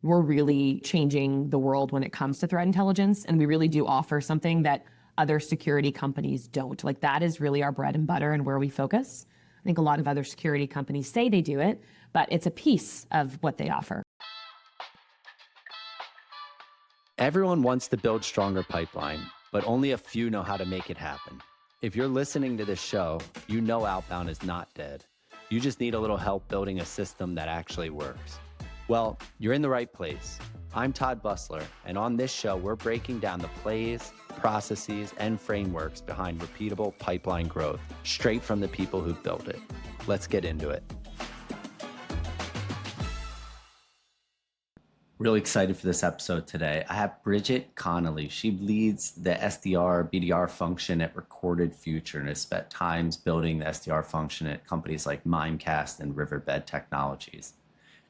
we're really changing the world when it comes to threat intelligence. And we really do offer something that other security companies don't. Like that is really our bread and butter and where we focus. I think a lot of other security companies say they do it, but it's a piece of what they offer. Everyone wants to build stronger pipeline, but only a few know how to make it happen. If you're listening to this show, you know Outbound is not dead. You just need a little help building a system that actually works. Well, you're in the right place. I'm Todd Busler, and on this show, we're breaking down the plays, processes, and frameworks behind repeatable pipeline growth, straight from the people who built it. Let's get into it. Really excited for this episode today. I have Bridget Connolly. She leads the SDR, BDR function at Recorded Future and has spent times building the SDR function at companies like Mimecast and Riverbed Technologies.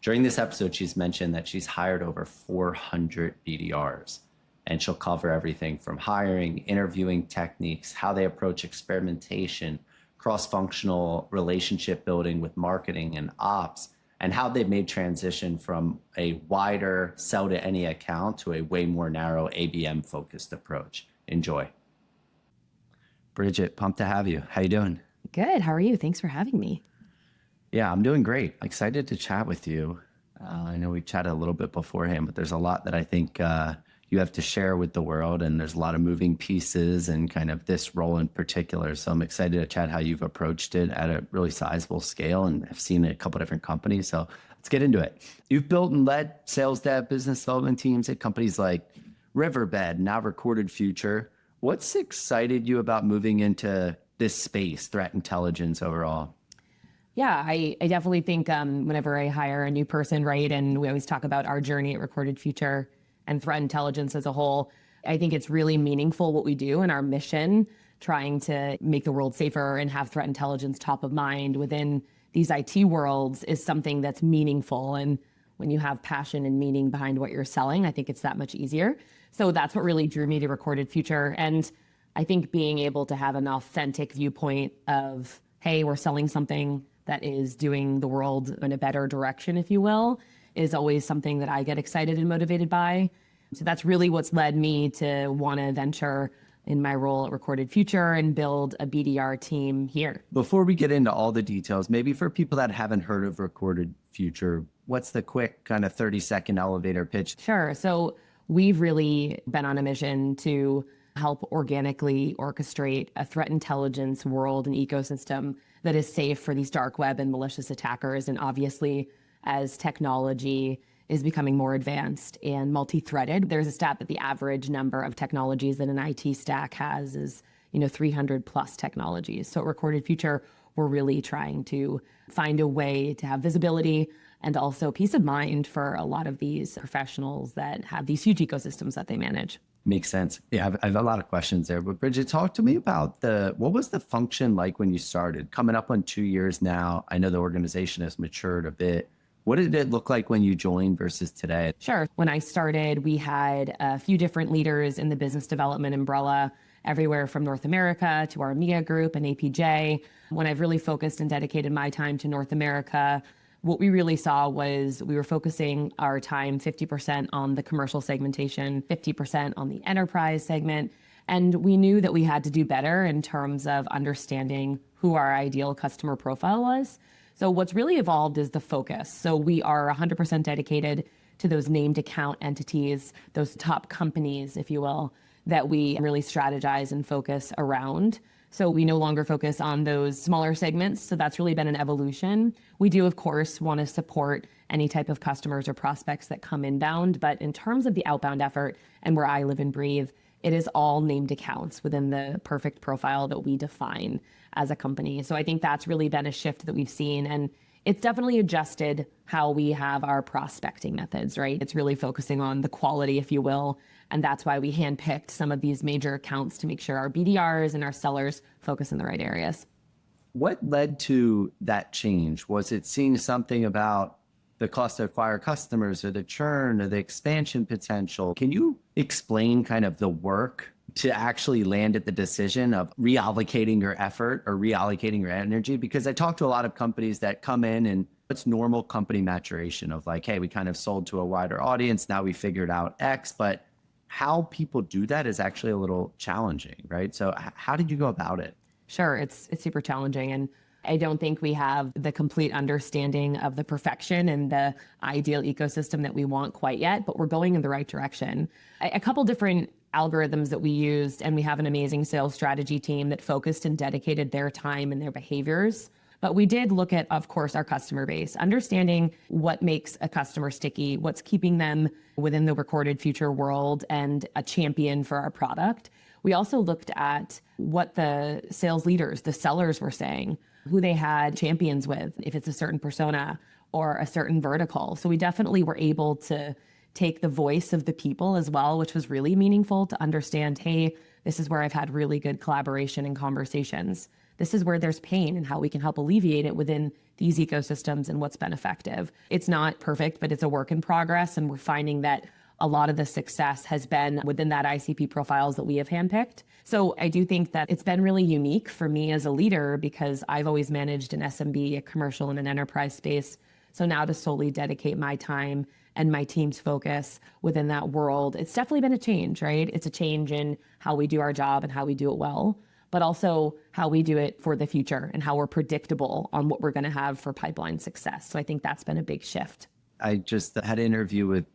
During this episode, she's mentioned that she's hired over 400 BDRs, and she'll cover everything from hiring, interviewing techniques, how they approach experimentation, cross-functional relationship building with marketing and ops, and how they've made transition from a wider sell to any account to a way more narrow ABM focused approach. Enjoy. Bridget, pumped to have you. How you doing? Good. How are you? Thanks for having me. Yeah, I'm doing great. Excited to chat with you. I know we chatted a little bit beforehand, but there's a lot that I think you have to share with the world, and there's a lot of moving pieces and kind of this role in particular. So I'm excited to chat how you've approached it at a really sizable scale, and I've seen a couple different companies. So let's get into it. You've built and led sales dev business development teams at companies like Riverbed, now Recorded Future. What's excited you about moving into this space, threat intelligence overall? Yeah, I definitely think whenever I hire a new person, right, and we always talk about our journey at Recorded Future and threat intelligence as a whole, I think it's really meaningful what we do and our mission, trying to make the world safer and have threat intelligence top of mind within these IT worlds is something that's meaningful. And when you have passion and meaning behind what you're selling, I think it's that much easier. So that's what really drew me to Recorded Future. And I think being able to have an authentic viewpoint of, hey, we're selling something that is doing the world in a better direction, if you will, is always something that I get excited and motivated by. So that's really what's led me to want to venture in my role at Recorded Future and build a BDR team here. Before we get into all the details, maybe for people that haven't heard of Recorded Future, what's the quick kind of 30-second elevator pitch? Sure. So we've really been on a mission to help organically orchestrate a threat intelligence world and ecosystem that is safe for these dark web and malicious attackers. And obviously, as technology is becoming more advanced and multi-threaded, there's a stat that the average number of technologies that an IT stack has is 300 plus technologies. So at Recorded Future, we're really trying to find a way to have visibility and also peace of mind for a lot of these professionals that have these huge ecosystems that they manage. Makes sense. Yeah, I have a lot of questions there. But Bridget, talk to me about what was the function like when you started? Coming up on 2 years now, I know the organization has matured a bit. What did it look like when you joined versus today? Sure. When I started, we had a few different leaders in the business development umbrella, everywhere from North America to our EMEA group and APJ. When I've really focused and dedicated my time to North America, what we really saw was we were focusing our time 50% on the commercial segmentation, 50% on the enterprise segment. And we knew that we had to do better in terms of understanding who our ideal customer profile was. So what's really evolved is the focus. So we are 100% dedicated to those named account entities, those top companies, if you will, that we really strategize and focus around. So we no longer focus on those smaller segments. So that's really been an evolution. We do, of course, want to support any type of customers or prospects that come inbound. But in terms of the outbound effort and where I live and breathe, it is all named accounts within the perfect profile that we define as a company. So I think that's really been a shift that we've seen. And it's definitely adjusted how we have our prospecting methods, right? It's really focusing on the quality, if you will. And that's why we handpicked some of these major accounts to make sure our BDRs and our sellers focus in the right areas. What led to that change? Was it seeing something about the cost to acquire customers or the churn or the expansion potential? Can you explain kind of the work to actually land at the decision of reallocating your effort or reallocating your energy? Because I talk to a lot of companies that come in and It's normal company maturation of like, hey, we kind of sold to a wider audience. Now we figured out X, but how people do that is actually a little challenging, right? So how did you go about it? Sure, it's super challenging, and I don't think we have the complete understanding of the perfection and the ideal ecosystem that we want quite yet, but we're going in the right direction. A couple different algorithms that we used, and we have an amazing sales strategy team that focused and dedicated their time and their behaviors. But we did look at, of course, our customer base, understanding what makes a customer sticky, what's keeping them within the recorded future world and a champion for our product. We also looked at what the sales leaders, the sellers were saying, who they had champions with, if it's a certain persona or a certain vertical. So we definitely were able to take the voice of the people as well, which was really meaningful to understand, hey, this is where I've had really good collaboration and conversations. This is where there's pain and how we can help alleviate it within these ecosystems and what's been effective. It's not perfect, but it's a work in progress. And we're finding that a lot of the success has been within that ICP profiles that we have handpicked. So I do think that it's been really unique for me as a leader because I've always managed an SMB, a commercial and an enterprise space. So now to solely dedicate my time and my team's focus within that world, it's definitely been a change, right? It's a change in how we do our job and how we do it well, but also how we do it for the future and how we're predictable on what we're going to have for pipeline success. So I think that's been a big shift. I just had an interview with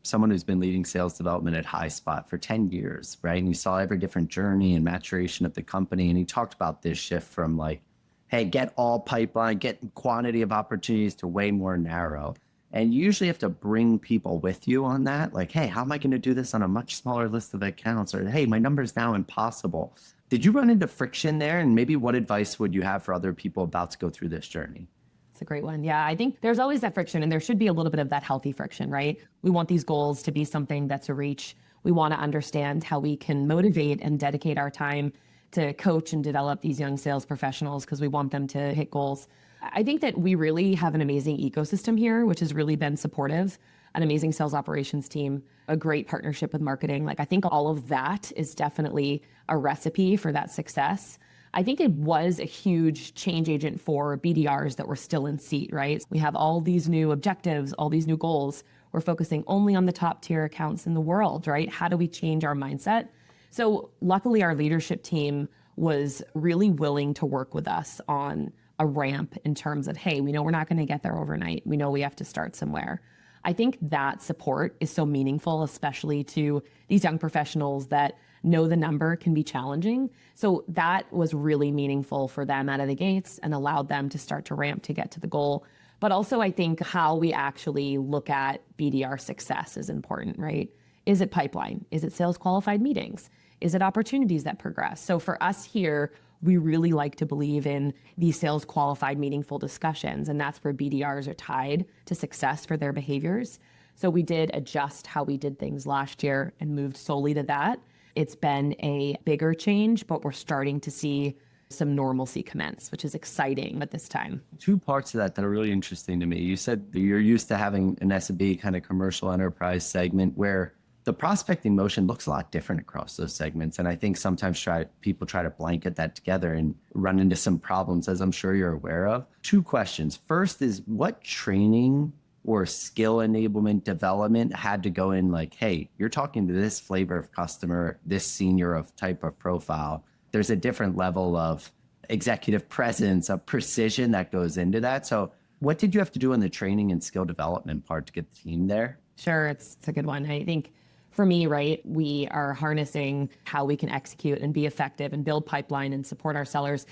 someone who's been leading sales development at HighSpot for 10 years, right? And he saw every different journey and maturation of the company. And he talked about this shift from like, hey, get all pipeline, get quantity of opportunities to way more narrow. And you usually have to bring people with you on that. Like, hey, how am I going to do this on a much smaller list of accounts? Or, hey, my number's now impossible. Did you run into friction there? And maybe what advice would you have for other people about to go through this journey? It's a great one. Yeah, I think there's always that friction, and there should be a little bit of that healthy friction, right? We want these goals to be something that's a reach. We want to understand how we can motivate and dedicate our time to coach and develop these young sales professionals because we want them to hit goals. I think that we really have an amazing ecosystem here, which has really been supportive, an amazing sales operations team, a great partnership with marketing. Like, I think all of that is definitely a recipe for that success. I think it was a huge change agent for BDRs that were still in seat, right? We have all these new objectives, all these new goals. We're focusing only on the top tier accounts in the world, right? How do we change our mindset? So luckily, our leadership team was really willing to work with us on a ramp in terms of, hey, we know we're not going to get there overnight. We know we have to start somewhere. I think that support is so meaningful, especially to these young professionals that know the number can be challenging. So that was really meaningful for them out of the gates and allowed them to start to ramp to get to the goal. But also, I think how we actually look at BDR success is important, right? Is it pipeline? Is it sales qualified meetings? Is it opportunities that progress? So for us here, we really like to believe in these sales qualified, meaningful discussions. And that's where BDRs are tied to success for their behaviors. So we did adjust how we did things last year and moved solely to that. It's been a bigger change, but we're starting to see some normalcy commence, which is exciting at this time. Two parts of that are really interesting to me. You said that you're used to having an SMB kind of commercial enterprise segment where the prospecting motion looks a lot different across those segments. And I think sometimes people try to blanket that together and run into some problems, as I'm sure you're aware of. Two questions. First is, what training or skill enablement development had to go in like, hey, you're talking to this flavor of customer, this senior of type of profile. There's a different level of executive presence, of precision that goes into that. So what did you have to do in the training and skill development part to get the team there? Sure, it's a good one. I think for me, right, we are harnessing how we can execute and be effective and build pipeline and support our sellers.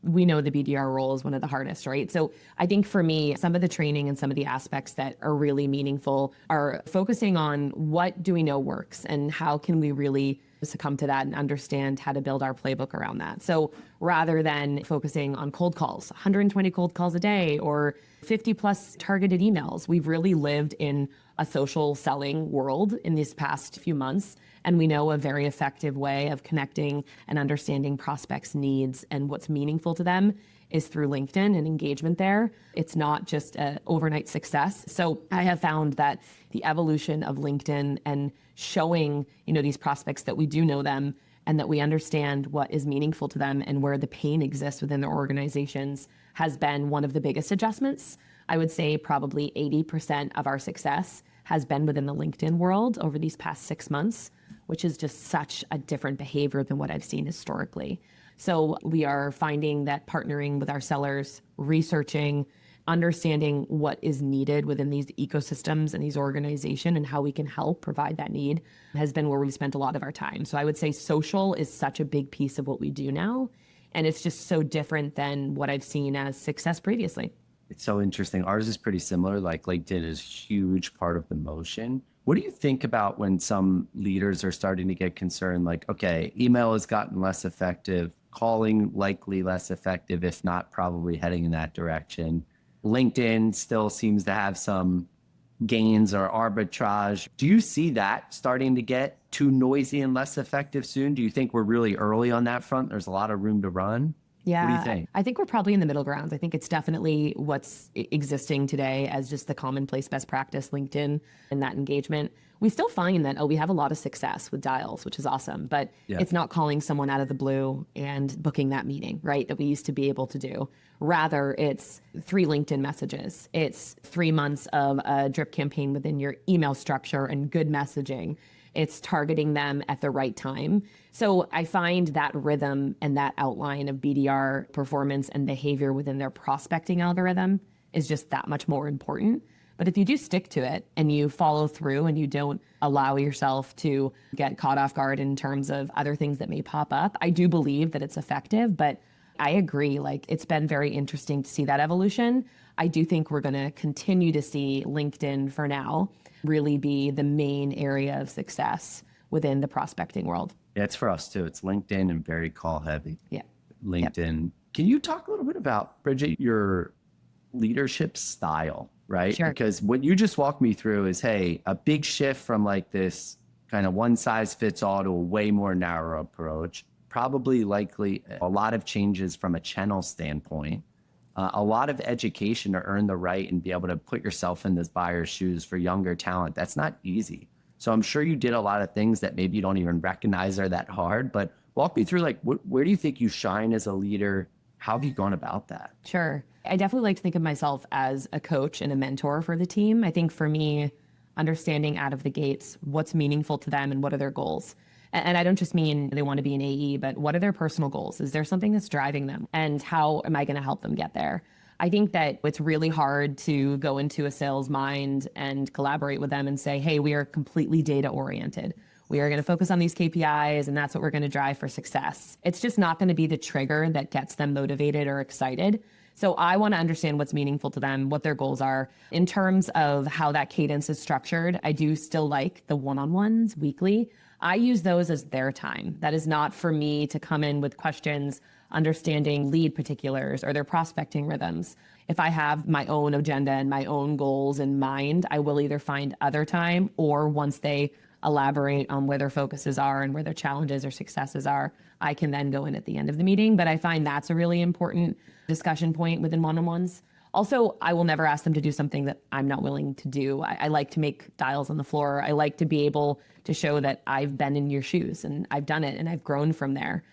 We know the BDR role is one of the hardest, right? So I think for me, some of the training and some of the aspects that are really meaningful are focusing on what do we know works and how can we really succumb to that and understand how to build our playbook around that. So rather than focusing on cold calls, 120 cold calls a day or 50 plus targeted emails, we've really lived in a social selling world in these past few months. And we know a very effective way of connecting and understanding prospects' needs and what's meaningful to them is through LinkedIn and engagement there. It's not just an overnight success. So I have found that the evolution of LinkedIn and showing, these prospects that we do know them and that we understand what is meaningful to them and where the pain exists within their organizations has been one of the biggest adjustments. I would say probably 80% of our success has been within the LinkedIn world over these past 6 months, which is just such a different behavior than what I've seen historically. So we are finding that partnering with our sellers, researching, understanding what is needed within these ecosystems and these organizations and how we can help provide that need has been where we've spent a lot of our time. So I would say social is such a big piece of what we do now. And it's just so different than what I've seen as success previously. It's so interesting. Ours is pretty similar. Like LinkedIn is a huge part of the motion. What do you think about when some leaders are starting to get concerned? Like, okay, email has gotten less effective, calling likely less effective, if not probably heading in that direction. LinkedIn still seems to have some gains or arbitrage. Do you see that starting to get too noisy and less effective soon? Do you think we're really early on that front? There's a lot of room to run. Yeah, what do you think? I think we're probably in the middle ground. I think it's definitely what's existing today as just the commonplace best practice, LinkedIn and that engagement. We still find that, we have a lot of success with dials, which is awesome, but it's not calling someone out of the blue and booking that meeting, right? That we used to be able to do. Rather, it's 3 LinkedIn messages. It's 3 months of a drip campaign within your email structure and good messaging. It's targeting them at the right time. So I find that rhythm and that outline of BDR performance and behavior within their prospecting algorithm is just that much more important. But if you do stick to it and you follow through and you don't allow yourself to get caught off guard in terms of other things that may pop up, I do believe that it's effective. But I agree, like it's been very interesting to see that evolution. I do think we're going to continue to see LinkedIn for now really be the main area of success within the prospecting world. Yeah, it's for us too. It's LinkedIn and very call heavy. Yeah. LinkedIn. Yep. Can you talk a little bit about, Bridget, your leadership style, right? Sure. Because what you just walked me through is, hey, a big shift from like this kind of one size fits all to a way more narrow approach, probably likely a lot of changes from a channel standpoint, a lot of education to earn the right and be able to put yourself in this buyer's shoes for younger talent. That's not easy. So I'm sure you did a lot of things that maybe you don't even recognize are that hard, but walk me through like, where do you think you shine as a leader? How have you gone about that? Sure. I definitely like to think of myself as a coach and a mentor for the team. I think for me, understanding out of the gates what's meaningful to them and what are their goals. And I don't just mean they want to be an AE, but what are their personal goals? Is there something that's driving them? And how am I going to help them get there? I think that it's really hard to go into a sales mind and collaborate with them and say, hey, we are completely data oriented. We are going to focus on these KPIs and that's what we're going to drive for success. It's just not going to be the trigger that gets them motivated or excited. So I want to understand what's meaningful to them, what their goals are. In terms of how that cadence is structured, I do still like the one-on-ones weekly. I use those as their time. That is not for me to come in with questions, understanding lead particulars or their prospecting rhythms. If I have my own agenda and my own goals in mind, I will either find other time or once they elaborate on where their focuses are and where their challenges or successes are, I can then go in at the end of the meeting. But I find that's a really important discussion point within one-on-ones. Also, I will never ask them to do something that I'm not willing to do. I like to make dials on the floor. I like to be able to show that I've been in your shoes and I've done it and I've grown from there.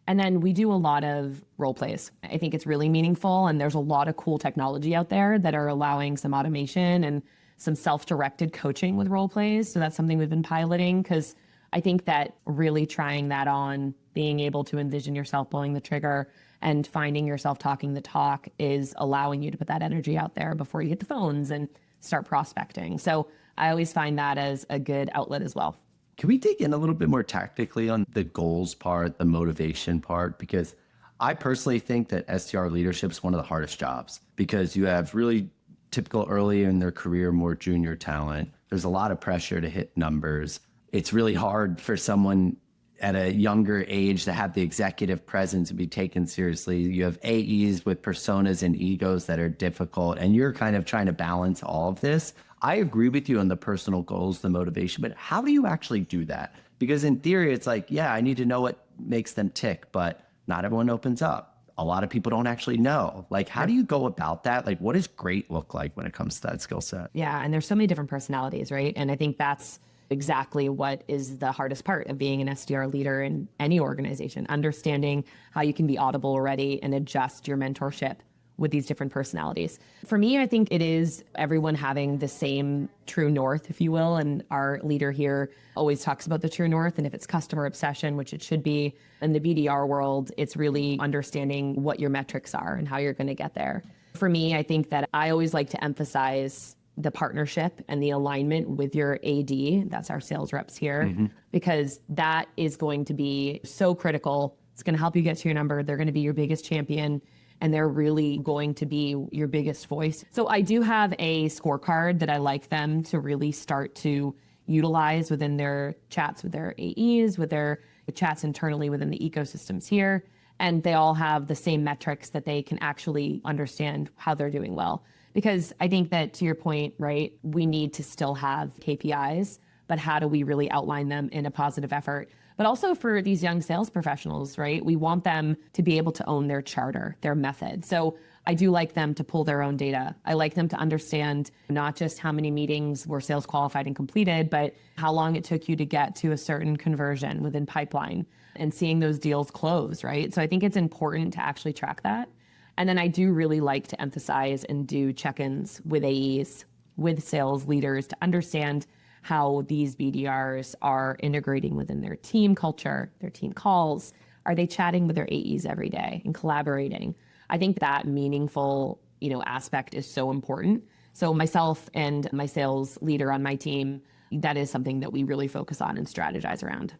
And then we do a lot of role plays. I think it's really meaningful and there's a lot of cool technology out there that are allowing some automation and some self-directed coaching with role plays. So that's something we've been piloting because I think that really trying that on, being able to envision yourself pulling the trigger and finding yourself talking the talk is allowing you to put that energy out there before you hit the phones and start prospecting. So I always find that as a good outlet as well. Can we dig in a little bit more tactically on the goals part, the motivation part? Because I personally think that SDR leadership is one of the hardest jobs because you have really typical early in their career, more junior talent. There's a lot of pressure to hit numbers. It's really hard for someone at a younger age to have the executive presence and be taken seriously. You have AEs with personas and egos that are difficult, and you're kind of trying to balance all of this. I agree with you on the personal goals, the motivation, but how do you actually do that? Because in theory, it's like, yeah, I need to know what makes them tick, but not everyone opens up. A lot of people don't actually know. Like, how do you go about that? Like, what does great look like when it comes to that skill set? Yeah, and there's so many different personalities, right? And I think that's exactly what is the hardest part of being an SDR leader in any organization, understanding how you can be audible already and adjust your mentorship with these different personalities. For me, I think it is everyone having the same true north, if you will. And our leader here always talks about the true north. And if it's customer obsession, which it should be in the BDR world, it's really understanding what your metrics are and how you're going to get there. For me, I think that I always like to emphasize the partnership and the alignment with your AD, that's our sales reps here, because that is going to be so critical. It's going to help you get to your number. They're going to be your biggest champion, and they're really going to be your biggest voice. So I do have a scorecard that I like them to really start to utilize within their chats with their AEs, with their chats internally within the ecosystems here. And they all have the same metrics that they can actually understand how they're doing well. Because I think that, to your point, right, we need to still have KPIs, but how do we really outline them in a positive effort? But also for these young sales professionals, right, we want them to be able to own their charter, their method. So I do like them to pull their own data. I like them to understand not just how many meetings were sales qualified and completed, but how long it took you to get to a certain conversion within pipeline and seeing those deals close, right? So I think it's important to actually track that. And then I do really like to emphasize and do check-ins with AEs, with sales leaders to understand how these BDRs are integrating within their team culture, their team calls. Are they chatting with their AEs every day and collaborating? I think that meaningful, aspect is so important. So myself and my sales leader on my team, that is something that we really focus on and strategize around.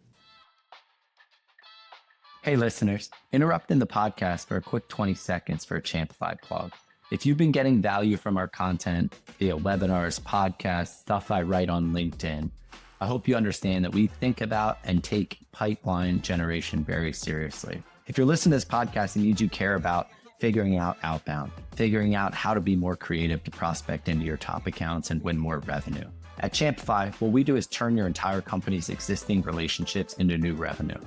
Hey listeners, interrupting the podcast for a quick 20 seconds for a Champify plug. If you've been getting value from our content via webinars, podcasts, stuff I write on LinkedIn, I hope you understand that we think about and take pipeline generation very seriously. If you're listening to this podcast, it means you care about figuring out outbound, figuring out how to be more creative to prospect into your top accounts and win more revenue. At Champify, what we do is turn your entire company's existing relationships into new revenue.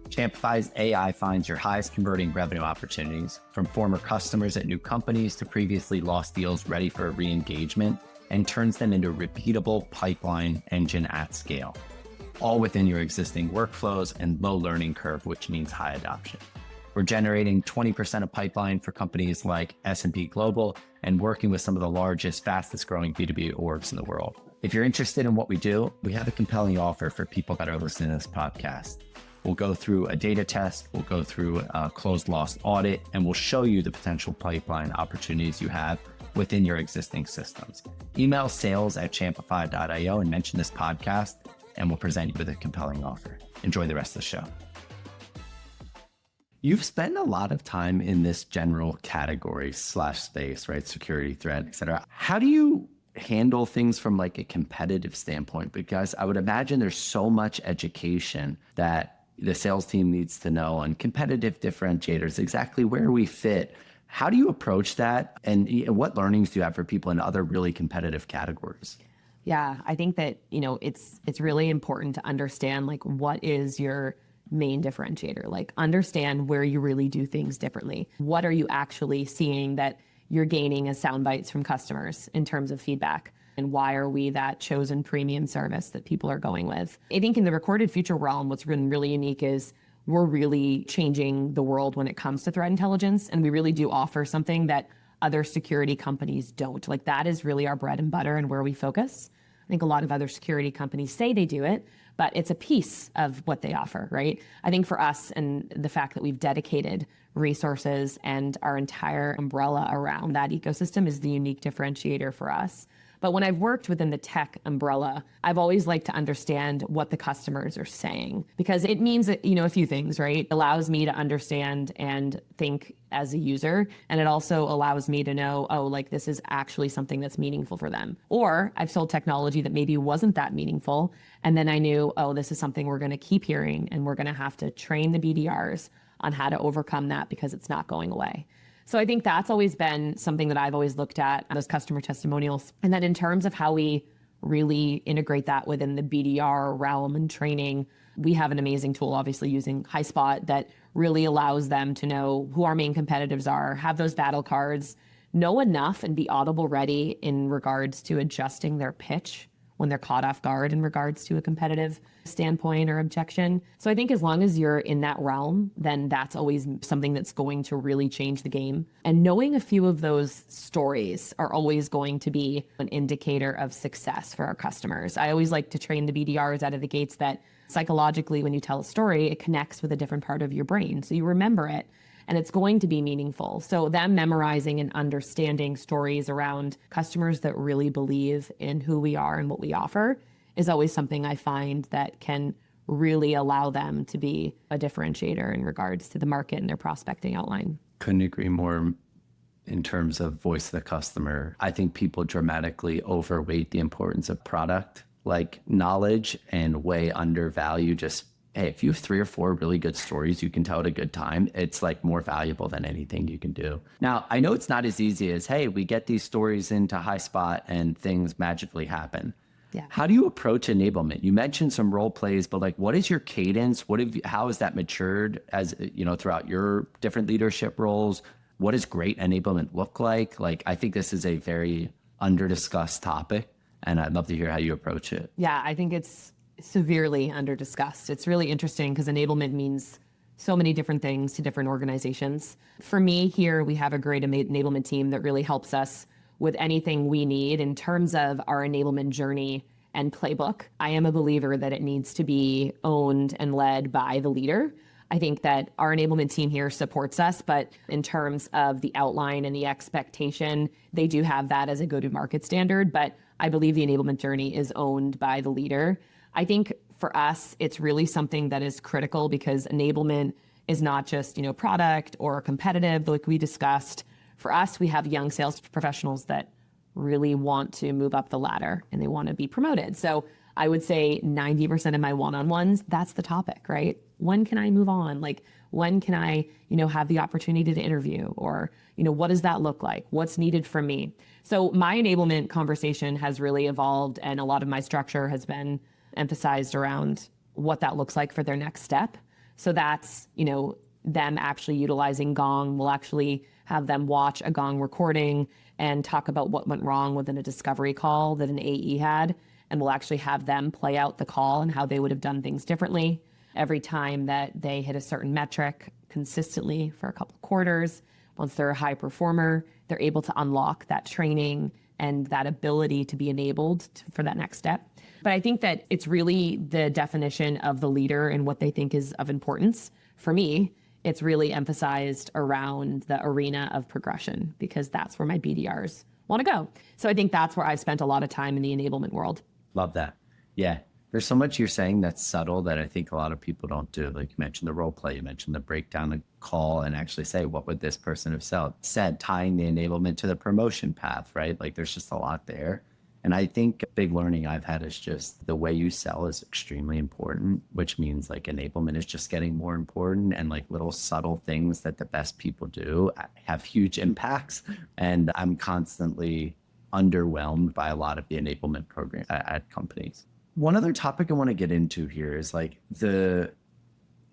Champify's AI finds your highest converting revenue opportunities, from former customers at new companies to previously lost deals ready for a re-engagement, and turns them into a repeatable pipeline engine at scale, all within your existing workflows and low learning curve, which means high adoption. We're generating 20% of pipeline for companies like S&P Global and working with some of the largest, fastest growing B2B orgs in the world. If you're interested in what we do, we have a compelling offer for people that are listening to this podcast. We'll go through a data test, we'll go through a closed loss audit, and we'll show you the potential pipeline opportunities you have within your existing systems. Email sales@champify.io and mention this podcast, and we'll present you with a compelling offer. Enjoy the rest of the show. You've spent a lot of time in this general category / space, right? Security, threat, et cetera. How do you handle things from like a competitive standpoint? Because I would imagine there's so much education that the sales team needs to know on competitive differentiators, exactly where we fit. How do you approach that? And what learnings do you have for people in other really competitive categories? Yeah, I think that, it's really important to understand like what is your main differentiator, like understand where you really do things differently. What are you actually seeing that you're gaining as sound bites from customers in terms of feedback? And why are we that chosen premium service that people are going with? I think in the recorded future realm, what's been really unique is we're really changing the world when it comes to threat intelligence. And we really do offer something that other security companies don't. Like that is really our bread and butter and where we focus. I think a lot of other security companies say they do it, but it's a piece of what they offer, right? I think for us and the fact that we've dedicated resources and our entire umbrella around that ecosystem is the unique differentiator for us. But when I've worked within the tech umbrella, I've always liked to understand what the customers are saying, because it means that, a few things, right? It allows me to understand and think as a user. And it also allows me to know, this is actually something that's meaningful for them. Or I've sold technology that maybe wasn't that meaningful. And then I knew, this is something we're going to keep hearing, and we're going to have to train the BDRs on how to overcome that because it's not going away. So I think that's always been something that I've always looked at, those customer testimonials. And then in terms of how we really integrate that within the BDR realm and training, we have an amazing tool, obviously using HighSpot, that really allows them to know who our main competitors are, have those battle cards, know enough and be audible ready in regards to adjusting their pitch when they're caught off guard in regards to a competitive standpoint or objection. So I think as long as you're in that realm, then that's always something that's going to really change the game. And knowing a few of those stories are always going to be an indicator of success for our customers. I always like to train the BDRs out of the gates that psychologically, when you tell a story, it connects with a different part of your brain. So you remember it and it's going to be meaningful. So them memorizing and understanding stories around customers that really believe in who we are and what we offer is always something I find that can really allow them to be a differentiator in regards to the market and their prospecting outline. Couldn't agree more in terms of voice of the customer. I think people dramatically overweight the importance of product like knowledge and way undervalue just, hey, if you have 3 or 4 really good stories you can tell at a good time, it's like more valuable than anything you can do. Now, I know it's not as easy as, hey, we get these stories into high spot and things magically happen. Yeah. How do you approach enablement? You mentioned some role plays, but like, what is your cadence? How has that matured as, throughout your different leadership roles? What does great enablement look like? Like, I think this is a very under-discussed topic, and I'd love to hear how you approach it. Yeah, I think it's severely under-discussed. It's really interesting because enablement means so many different things to different organizations. For me here, we have a great enablement team that really helps us with anything we need in terms of our enablement journey and playbook. I am a believer that it needs to be owned and led by the leader. I think that our enablement team here supports us, but in terms of the outline and the expectation, they do have that as a go-to-market standard, but I believe the enablement journey is owned by the leader. I think for us, it's really something that is critical because enablement is not just, product or competitive, like we discussed. For us, we have young sales professionals that really want to move up the ladder and they want to be promoted. So I would say 90% of my one-on-ones, that's the topic, right? When can I move on? Like, when can I, have the opportunity to interview? Or, what does that look like? What's needed from me? So my enablement conversation has really evolved, and a lot of my structure has been emphasized around what that looks like for their next step. So that's, them actually utilizing Gong. We'll actually have them watch a Gong recording and talk about what went wrong within a discovery call that an AE had. And we'll actually have them play out the call and how they would have done things differently. Every time that they hit a certain metric consistently for a couple of quarters, once they're a high performer, they're able to unlock that training and that ability to be enabled for that next step. But I think that it's really the definition of the leader and what they think is of importance. For me, it's really emphasized around the arena of progression because that's where my BDRs want to go. So I think that's where I've spent a lot of time in the enablement world. Love that. Yeah. There's so much you're saying that's subtle that I think a lot of people don't do. Like you mentioned the role play, you mentioned the breakdown, the call, and actually say, what would this person have said, tying the enablement to the promotion path, right? Like there's just a lot there. And I think a big learning I've had is just the way you sell is extremely important, which means like enablement is just getting more important, and like little subtle things that the best people do have huge impacts. And I'm constantly underwhelmed by a lot of the enablement programs at companies. One other topic I want to get into here is like the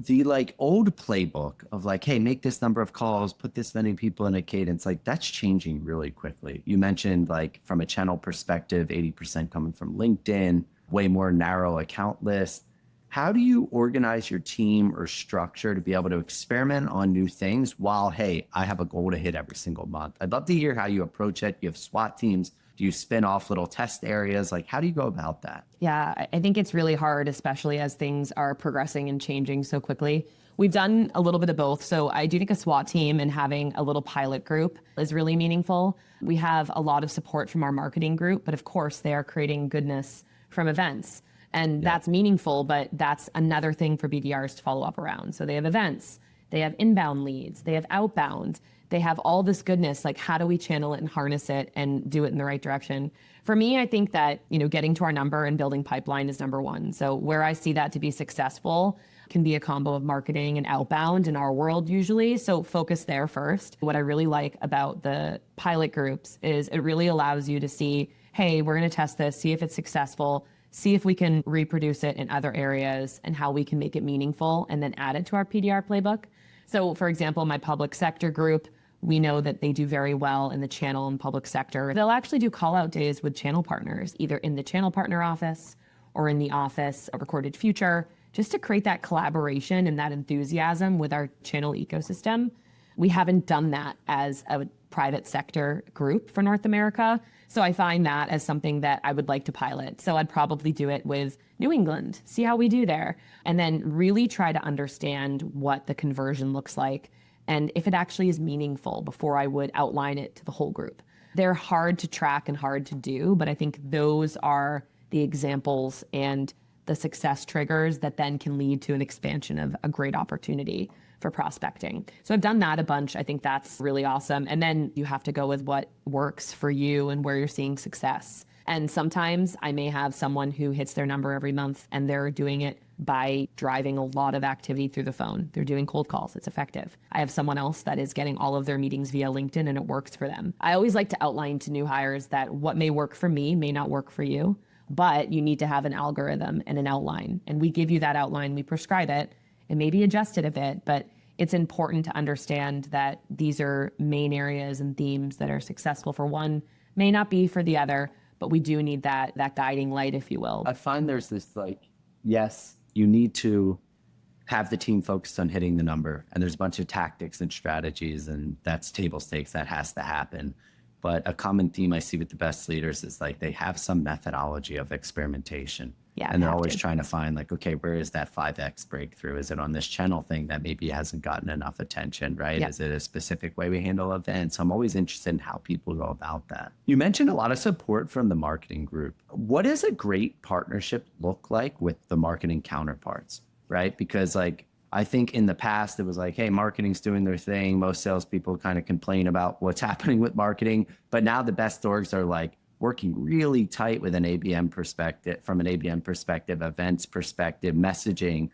like old playbook of like, hey, make this number of calls, put this many people in a cadence, like that's changing really quickly. You mentioned like from a channel perspective, 80% coming from LinkedIn, way more narrow account list. How do you organize your team or structure to be able to experiment on new things while, hey, I have a goal to hit every single month? I'd love to hear how you approach it. You have SWAT teams. Do you spin off little test areas? Like, how do you go about that? Yeah, I think it's really hard, especially as things are progressing and changing so quickly. We've done a little bit of both. So I do think a SWAT team and having a little pilot group is really meaningful. We have a lot of support from our marketing group, but of course they are creating goodness from events. And that's meaningful, but that's another thing for BDRs to follow up around. So they have events, they have inbound leads, they have outbound. They have all this goodness, like how do we channel it and harness it and do it in the right direction? For me, I think that, getting to our number and building pipeline is number one. So where I see that to be successful can be a combo of marketing and outbound in our world usually. So focus there first. What I really like about the pilot groups is it really allows you to see, hey, we're going to test this, see if it's successful, see if we can reproduce it in other areas and how we can make it meaningful and then add it to our PDR playbook. So for example, my public sector group, We know that they do very well in the channel and public sector. They'll actually do call out days with channel partners, either in the channel partner office or in the office of Recorded Future, just to create that collaboration and that enthusiasm with our channel ecosystem. We haven't done that as a private sector group for North America. So I find that as something that I would like to pilot. So I'd probably do it with New England, see how we do there, and then really try to understand what the conversion looks like and if it actually is meaningful before I would outline it to the whole group. They're hard to track and hard to do, but I think those are the examples and the success triggers that then can lead to an expansion of a great opportunity for prospecting. So I've done that a bunch. I think that's really awesome. And then you have to go with what works for you and where you're seeing success. And sometimes I may have someone who hits their number every month and they're doing it by driving a lot of activity through the phone. They're doing cold calls. It's effective. I have someone else that is getting all of their meetings via LinkedIn and it works for them. I always like to outline to new hires that what may work for me may not work for you, but you need to have an algorithm and an outline. And we give you that outline, we prescribe it, and maybe adjust it a bit, but it's important to understand that these are main areas and themes that are successful for one, may not be for the other, but we do need that guiding light, if you will. I find there's this yes, you need to have the team focused on hitting the number, and there's a bunch of tactics and strategies, and that's table stakes, that has to happen. But a common theme I see with the best leaders is they have some methodology of experimentation. Yeah, and they're always trying to find okay, where is that 5X breakthrough? Is it on this channel thing that maybe hasn't gotten enough attention, right? Yeah. Is it a specific way we handle events? I'm always interested in how people go about that. You mentioned a lot of support from the marketing group. What does a great partnership look like with the marketing counterparts, right? Because I think in the past, it was hey, marketing's doing their thing. Most salespeople kind of complain about what's happening with marketing. But now the best orgs are working really tight with an ABM perspective, from an ABM perspective, events perspective, messaging.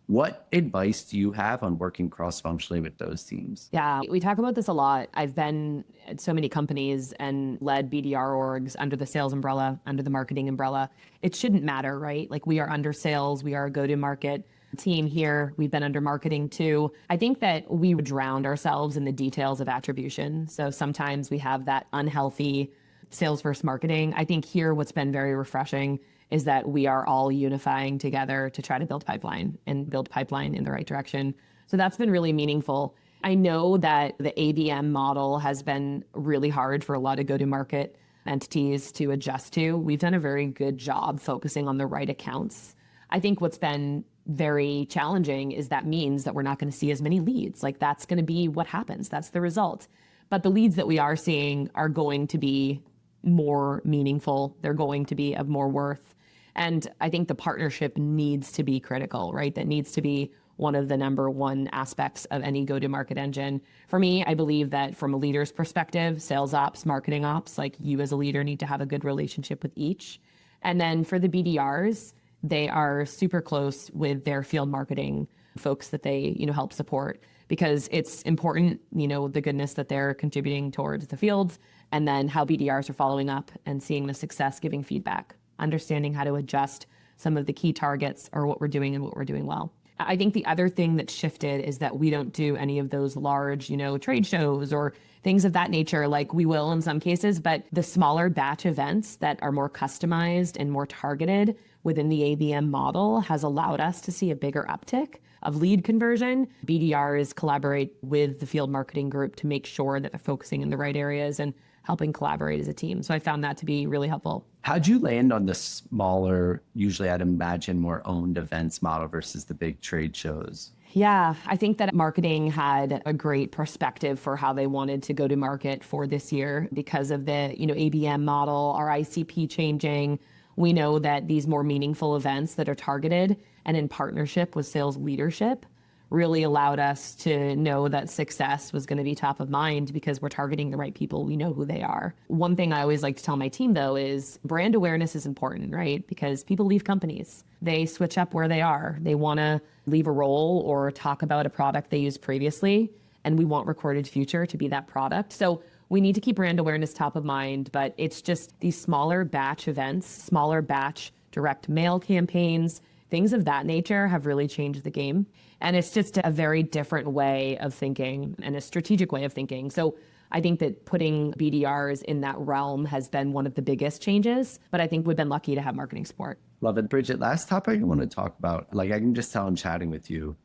What advice do you have on working cross-functionally with those teams? Yeah, we talk about this a lot. I've been at so many companies and led BDR orgs under the sales umbrella, under the marketing umbrella. It shouldn't matter, right? We are under sales, we are a go-to-market team here. We've been under marketing too. I think that we drown ourselves in the details of attribution. So sometimes we have that unhealthy sales versus marketing. I think here what's been very refreshing is that we are all unifying together to try to build pipeline and build pipeline in the right direction. So that's been really meaningful. I know that the ABM model has been really hard for a lot of go-to-market entities to adjust to. We've done a very good job focusing on the right accounts. I think what's been very challenging is that means that we're not going to see as many leads. That's going to be what happens. That's the result. But the leads that we are seeing are going to be more meaningful. They're going to be of more worth. And I think the partnership needs to be critical, right? That needs to be one of the number one aspects of any go-to-market engine. For me, I believe that from a leader's perspective, sales ops, marketing ops, you as a leader need to have a good relationship with each. And then for the BDRs, they are super close with their field marketing folks that they, help support, because it's important, the goodness that they're contributing towards the fields, and then how BDRs are following up and seeing the success, giving feedback, understanding how to adjust some of the key targets or what we're doing and what we're doing well. I think the other thing that shifted is that we don't do any of those large, trade shows or things of that nature. We will in some cases, but the smaller batch events that are more customized and more targeted within the ABM model has allowed us to see a bigger uptick of lead conversion. BDRs collaborate with the field marketing group to make sure that they're focusing in the right areas and helping collaborate as a team. So I found that to be really helpful. How'd you land on the smaller, usually I'd imagine more owned events model versus the big trade shows? Yeah, I think that marketing had a great perspective for how they wanted to go to market for this year because of the, ABM model, our ICP changing. We know that these more meaningful events that are targeted and in partnership with sales leadership really allowed us to know that success was going to be top of mind because we're targeting the right people. We know who they are. One thing I always like to tell my team, though, is brand awareness is important, right? Because people leave companies. They switch up where they are. They want to leave a role or talk about a product they used previously, and we want Recorded Future to be that product. So we need to keep brand awareness top of mind, but it's just these smaller batch events, smaller batch direct mail campaigns, Things of that nature have really changed the game. And it's just a very different way of thinking and a strategic way of thinking. So I think that putting BDRs in that realm has been one of the biggest changes, but I think we've been lucky to have marketing support. Love it. Bridget, last topic I want to talk about, like I can just tell I'm chatting with you,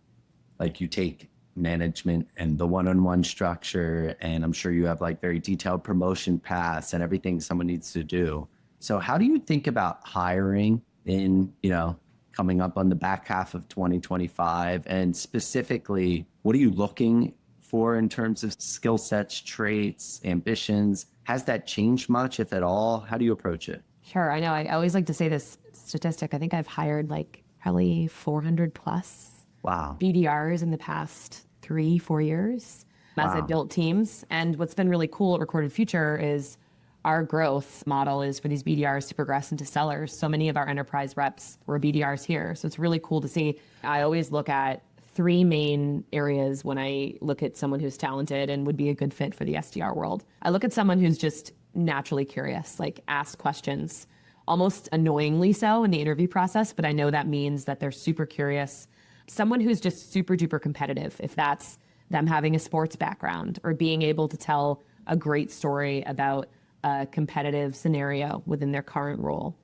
like you take management and the one-on-one structure, and I'm sure you have like very detailed promotion paths and everything someone needs to do. So how do you think about hiring in, coming up on the back half of 2025? And specifically, what are you looking for in terms of skill sets, traits, ambitions? Has that changed much, if at all? How do you approach it? Sure. I know. I always like to say this statistic. I think I've hired like probably 400 plus BDRs in the past 3-4 years as I built teams. And what's been really cool at Recorded Future is our growth model is for these BDRs to progress into sellers. So many of our enterprise reps were BDRs here. So it's really cool to see. I always look at 3 main areas when I look at someone who's talented and would be a good fit for the SDR world. I look at someone who's just naturally curious, like ask questions, almost annoyingly so in the interview process, but I know that means that they're super curious. Someone who's just super duper competitive, if that's them having a sports background or being able to tell a great story about a competitive scenario within their current role.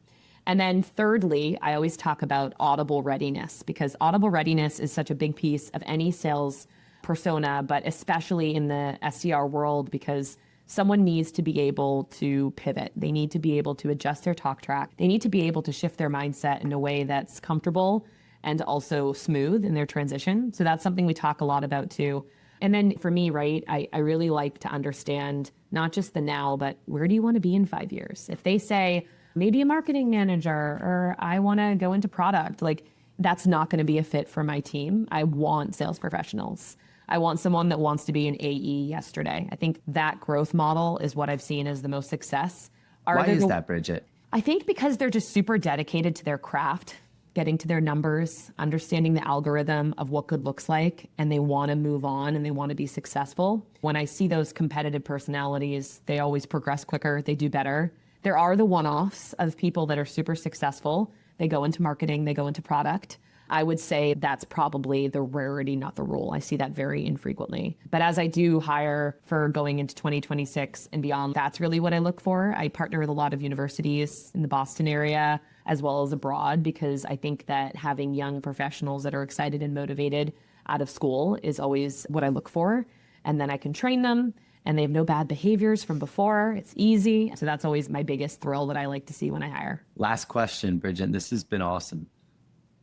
And then thirdly, I always talk about audible readiness, because audible readiness is such a big piece of any sales persona, but especially in the SDR world, because someone needs to be able to pivot. They need to be able to adjust their talk track. They need to be able to shift their mindset in a way that's comfortable and also smooth in their transition. So that's something we talk a lot about too. And then for me, right, I really like to understand not just the now, but where do you want to be in 5 years? If they say, maybe a marketing manager, or I want to go into product, like that's not going to be a fit for my team. I want sales professionals. I want someone that wants to be an AE yesterday. I think that growth model is what I've seen as the most success. Why is that, Bridget? I think because they're just super dedicated to their craft, getting to their numbers, understanding the algorithm of what good looks like, and they want to move on and they want to be successful. When I see those competitive personalities, they always progress quicker, they do better. There are the one-offs of people that are super successful. They go into marketing, they go into product. I would say that's probably the rarity, not the rule. I see that very infrequently. But as I do hire for going into 2026 and beyond, that's really what I look for. I partner with a lot of universities in the Boston area as well as abroad, because I think that having young professionals that are excited and motivated out of school is always what I look for. And then I can train them and they have no bad behaviors from before. It's easy. So that's always my biggest thrill that I like to see when I hire. Last question, Bridget. This has been awesome.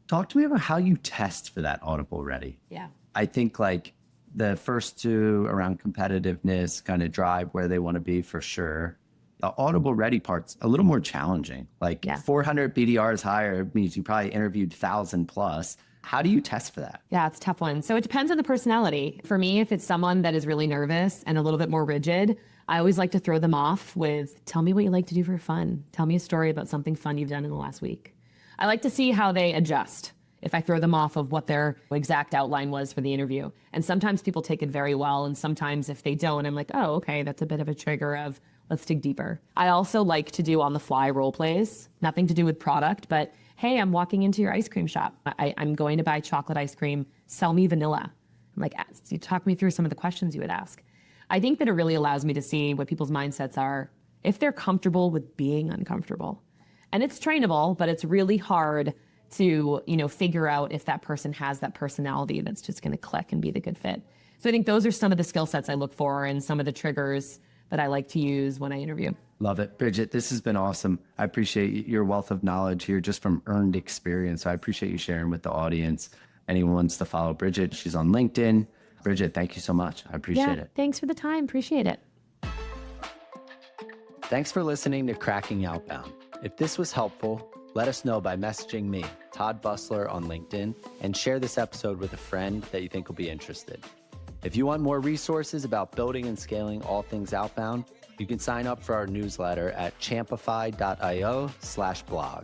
Talk to me about how you test for that audible ready. Yeah. I think like the first 2 around competitiveness kind of drive where they want to be for sure. The audible ready part's a little more challenging. Like 400 BDRs hired means you probably interviewed 1,000 plus. How do you test for that? Yeah, it's a tough one. So it depends on the personality. For me, if it's someone that is really nervous and a little bit more rigid, I always like to throw them off with, tell me what you like to do for fun. Tell me a story about something fun you've done in the last week. I like to see how they adjust if I throw them off of what their exact outline was for the interview. And sometimes people take it very well. And sometimes if they don't, I'm like, oh, okay, that's a bit of a trigger of let's dig deeper. I also like to do on the fly role plays, nothing to do with product, but hey, I'm walking into your ice cream shop. I'm going to buy chocolate ice cream. Sell me vanilla. I'm like, you talk me through some of the questions you would ask. I think that it really allows me to see what people's mindsets are, if they're comfortable with being uncomfortable. And it's trainable, but it's really hard to, figure out if that person has that personality that's just going to click and be the good fit. So I think those are some of the skill sets I look for and some of the triggers that I like to use when I interview. Love it. Bridget, this has been awesome. I appreciate your wealth of knowledge here just from earned experience. So I appreciate you sharing with the audience. Anyone wants to follow Bridget, she's on LinkedIn. Bridget, thank you so much. I appreciate it. Thanks for the time. Appreciate it. Thanks for listening to Cracking Outbound. If this was helpful, let us know by messaging me, Todd Bussler, on LinkedIn, and share this episode with a friend that you think will be interested. If you want more resources about building and scaling all things outbound, you can sign up for our newsletter at champify.io/blog.